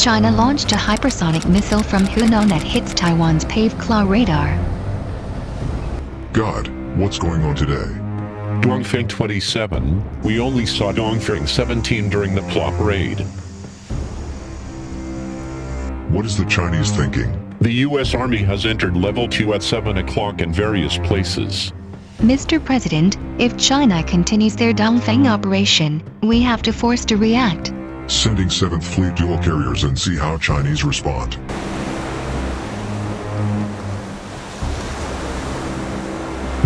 China launched a hypersonic missile from Hunan that hits Taiwan's Pave Claw radar. God, what's going on today? Dongfeng 27, we only saw Dongfeng 17 during the plot raid. What is the Chinese thinking? The US Army has entered level 2 at 7 o'clock in various places. Mr. President, if China continues their Dongfeng operation, we have to force to react. Sending 7th Fleet dual carriers and see how Chinese respond.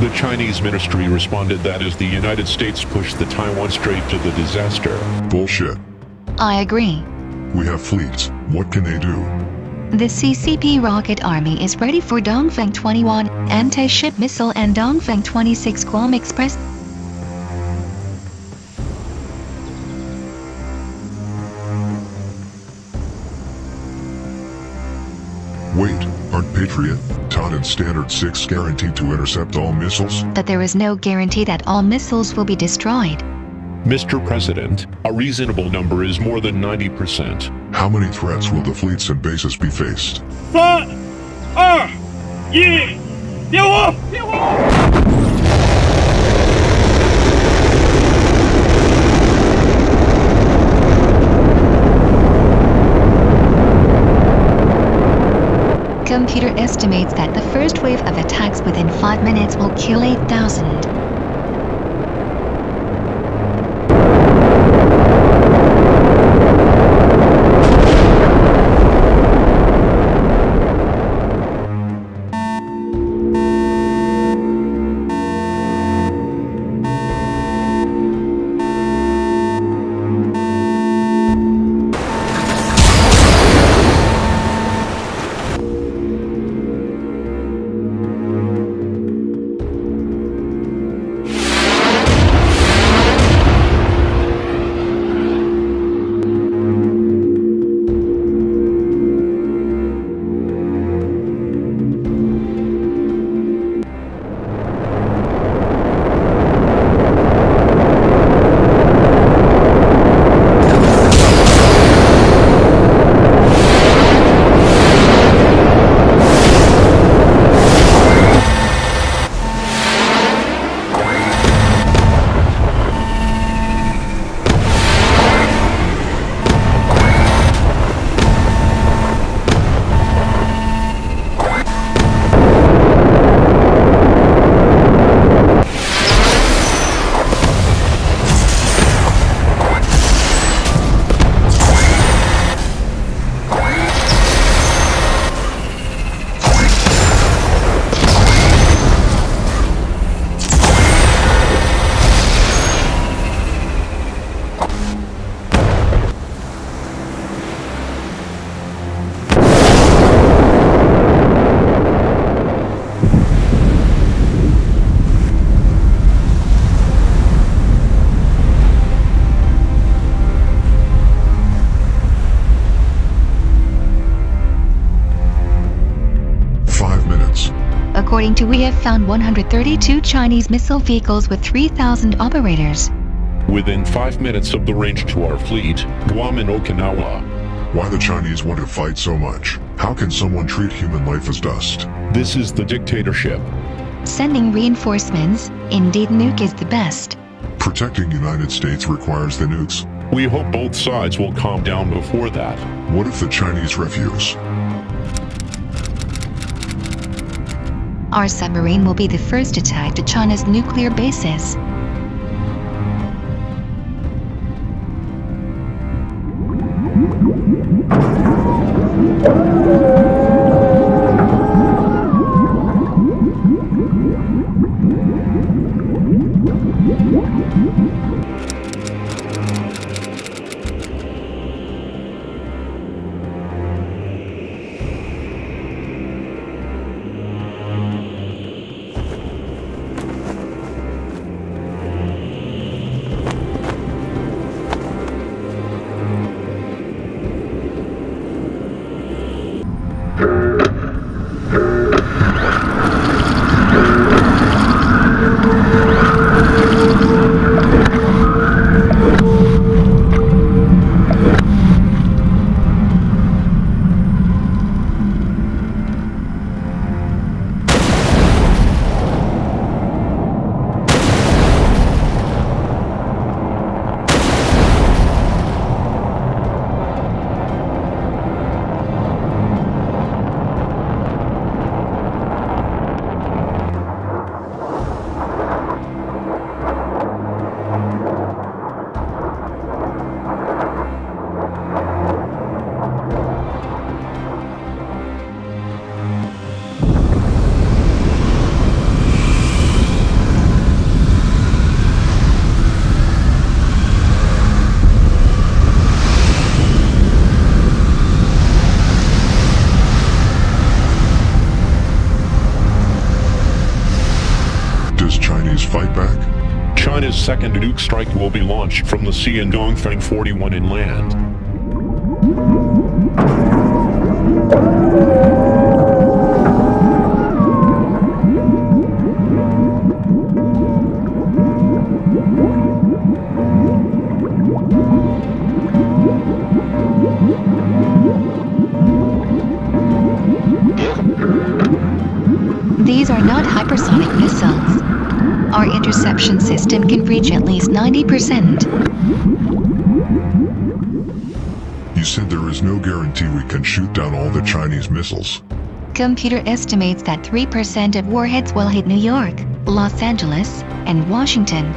The Chinese ministry responded that as the United States pushed the Taiwan Strait to the disaster. Bullshit. I agree. We have fleets. What can they do? The CCP Rocket Army is ready for Dongfeng 21 anti-ship missile and Dongfeng 26 Guam Express. Wait, aren't Patriot, TOD and Standard 6 guaranteed to intercept all missiles? That there is no guarantee that all missiles will be destroyed. Mr. President, a reasonable number is more than 90%. How many threats will the fleets and bases be faced? 3、2、1，点火！点火！ Computer estimates that the first wave of attacks within 5 minutes will kill 8,000. According to we have found 132 Chinese missile vehicles with 3,000 operators. Within 5 minutes of the range to our fleet, Guam and Okinawa. Why the Chinese want to fight so much? How can someone treat human life as dust? This is the dictatorship. Sending reinforcements, indeed nuke is the best. Protecting United States requires the nukes. We hope both sides will calm down before that. What if the Chinese refuse? Our submarine will be the first attack to China's nuclear bases. Chinese fight back? China's second nuke strike will be launched from the sea in Dongfeng 41 inland. These are not hypersonic missiles. Our interception system can reach at least 90%. You said there is no guarantee we can shoot down all the Chinese missiles. Computer estimates that 3% of warheads will hit New York, Los Angeles, and Washington.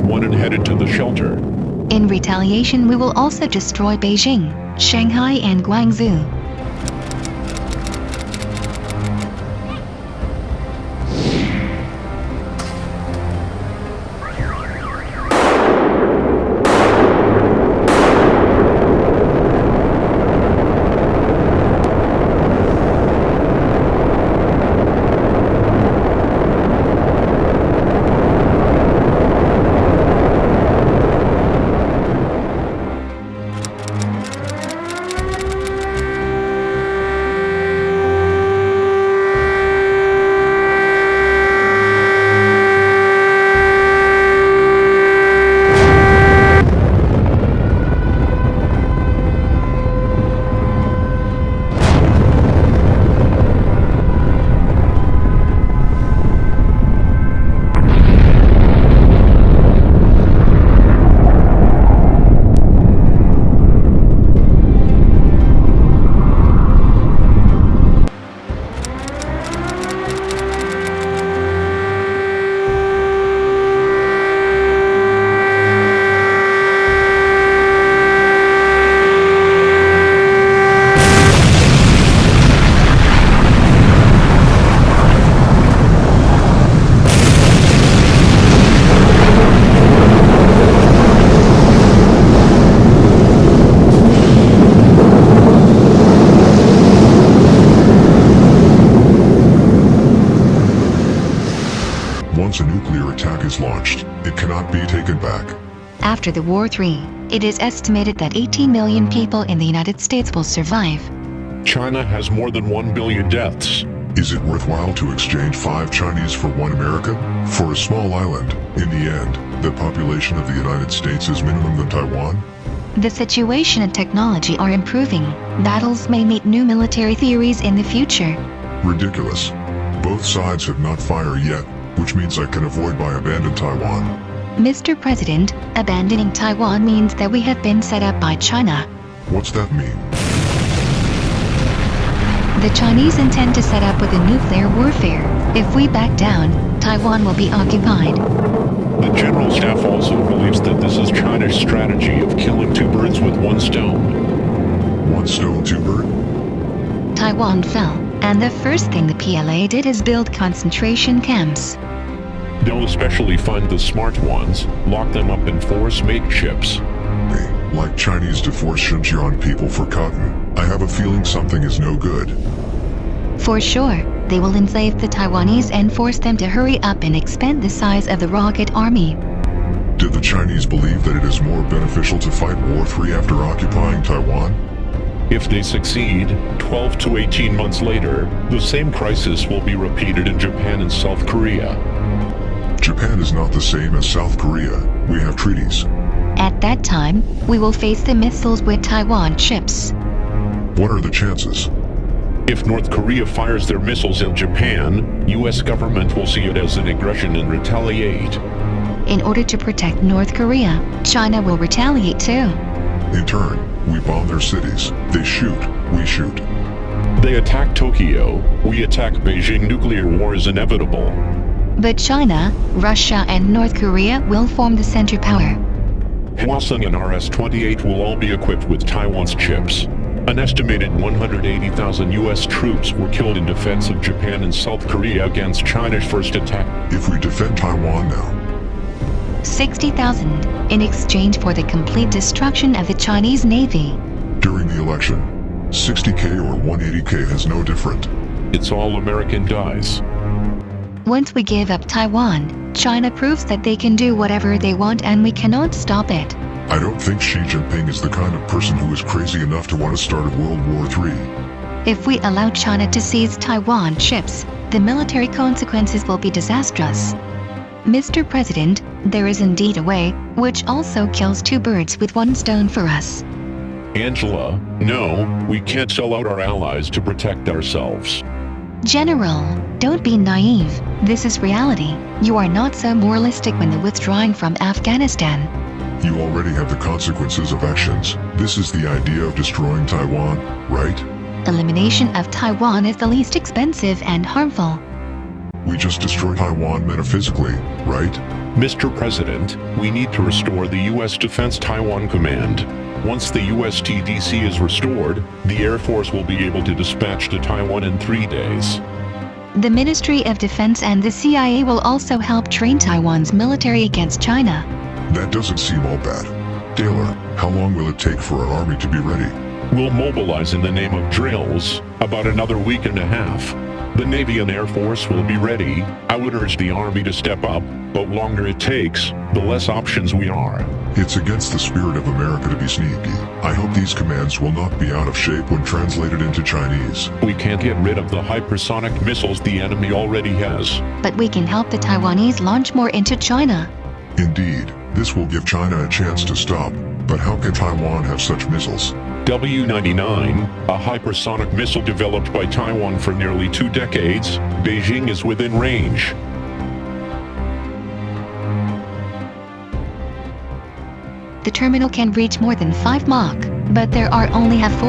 One and headed to the shelter. In retaliation, we will also destroy Beijing, Shanghai, and Guangzhou. Once a nuclear attack is launched, it cannot be taken back. After the War III, it is estimated that 18 million people in the United States will survive. China has more than 1 billion deaths. Is it worthwhile to exchange 5 Chinese for 1 America? For a small island, in the end, the population of the United States is minimum than Taiwan? The situation and technology are improving. Battles may meet new military theories in the future. Ridiculous. Both sides have not fired yet, which means I can avoid by abandoning Taiwan. Mr. President, abandoning Taiwan means that we have been set up by China. What's that mean? The Chinese intend to set up with a nuclear warfare. If we back down, Taiwan will be occupied. The General Staff also believes that this is China's strategy of killing 2 birds with 1 stone. 1 stone, 2 birds? Taiwan fell, and the first thing the PLA did is build concentration camps. They'll especially find the smart ones, lock them up in force ships. Like Chinese to force Xinjiang people for cotton. I have a feeling something is no good. For sure, they will enslave the Taiwanese and force them to hurry up and expand the size of the rocket army. Did the Chinese believe that it is more beneficial to fight War III after occupying Taiwan? If they succeed, 12 to 18 months later, the same crisis will be repeated in Japan and South Korea. Japan is not the same as South Korea. We have treaties. At that time, we will face the missiles with Taiwan ships. What are the chances? If North Korea fires their missiles in Japan, US government will see it as an aggression and retaliate. In order to protect North Korea, China will retaliate too. In turn, we bomb their cities. They shoot, we shoot. They attack Tokyo, we attack Beijing. Nuclear war is inevitable. But China, Russia and North Korea will form the center power. Hwasong and RS-28 will all be equipped with Taiwan's chips. An estimated 180,000 US troops were killed in defense of Japan and South Korea against China's first attack. If we defend Taiwan now, 60,000 in exchange for the complete destruction of the Chinese Navy. during the election, 60K or 180K has no different. It's all American dies. Once we give up Taiwan, China proves that they can do whatever they want and we cannot stop it. I don't think Xi Jinping is the kind of person who is crazy enough to want to start a World War III. If we allow China to seize Taiwan ships, the military consequences will be disastrous. Mr. President, there is indeed a way, which also kills two birds with one stone for us. Angela, no, we can't sell out our allies to protect ourselves. General, don't be naive. This is reality. You are not so moralistic when withdrawing from Afghanistan. You already have the consequences of actions. This is the idea of destroying Taiwan, right? Elimination of Taiwan is the least expensive and harmful. We just destroy Taiwan metaphysically, right? Mr. President, we need to restore the U.S. Defense Taiwan Command. Once the USTDC is restored, the Air Force will be able to dispatch to Taiwan in 3 days. The Ministry of Defense and the CIA will also help train Taiwan's military against China. That doesn't seem all bad. Taylor, how long will it take for our army to be ready? We'll mobilize in the name of drills about another week and a half. The Navy and Air Force will be ready. I would urge the Army to step up, but longer it takes, the less options we are. It's against the spirit of America to be sneaky. I hope these commands will not be out of shape when translated into Chinese. We can't get rid of the hypersonic missiles the enemy already has. But we can help the Taiwanese launch more into China. Indeed, this will give China a chance to stop. But how can Taiwan have such missiles? W-99, a hypersonic missile developed by Taiwan for nearly 2 decades, Beijing is within range. The terminal can reach more than 5 Mach, but there are only have 4.